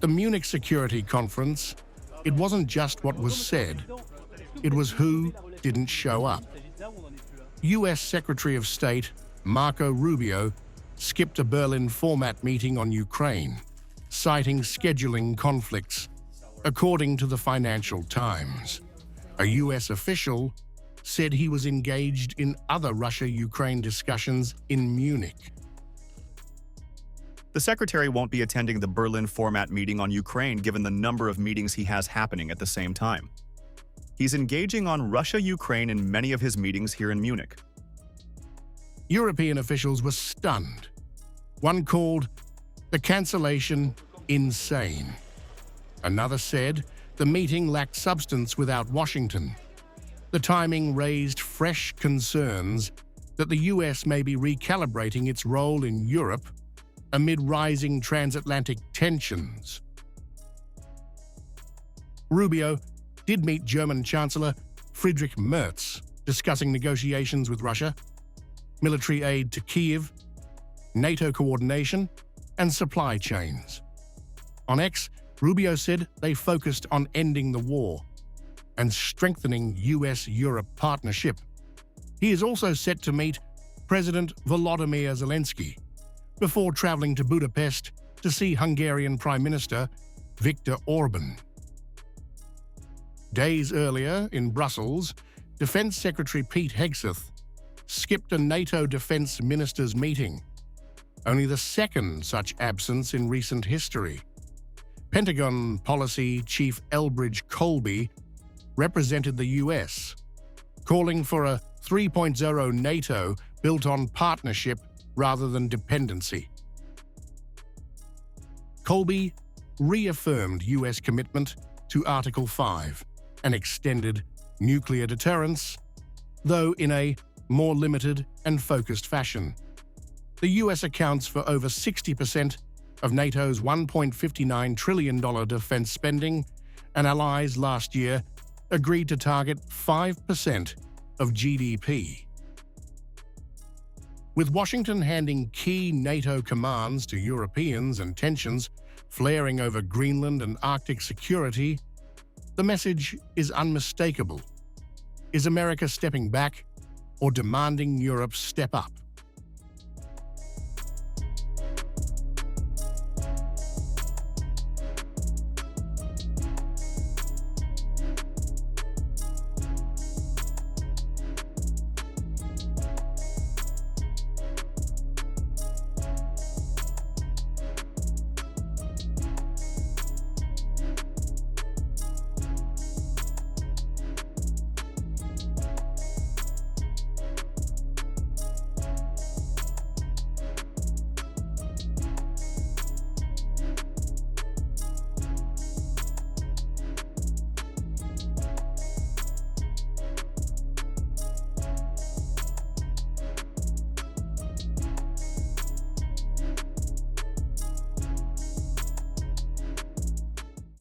the Munich Security Conference, it wasn't just what was said, it was who didn't show up. US Secretary of State Marco Rubio skipped a Berlin format meeting on Ukraine, citing scheduling conflicts, according to the Financial Times. A US official said he was engaged in other Russia-Ukraine discussions in Munich. The secretary won't be attending the Berlin format meeting on Ukraine given the number of meetings he has happening at the same time. He's engaging on Russia-Ukraine in many of his meetings here in Munich. European officials were stunned. One called the cancellation insane. Another said the meeting lacked substance without Washington. The timing raised fresh concerns that the US may be recalibrating its role in Europe amid rising transatlantic tensions. Rubio did meet German Chancellor Friedrich Merz, discussing negotiations with Russia, military aid to Kyiv, NATO coordination, and supply chains. On X, Rubio said they focused on ending the war and strengthening US-Europe partnership. He is also set to meet President Volodymyr Zelensky before traveling to Budapest to see Hungarian Prime Minister Viktor Orban. Days earlier, in Brussels, Defense Secretary Pete Hegseth skipped a NATO defense ministers' meeting, only the second such absence in recent history. Pentagon Policy Chief Elbridge Colby represented the US, calling for a 3.0 NATO built on partnership rather than dependency. Colby reaffirmed US commitment to Article 5 and extended nuclear deterrence, though in a more limited and focused fashion. The US accounts for over 60% of NATO's $1.59 trillion defense spending, and allies last year agreed to target 5% of GDP. With Washington handing key NATO commands to Europeans and tensions flaring over Greenland and Arctic security, the message is unmistakable. Is America stepping back or demanding Europe step up?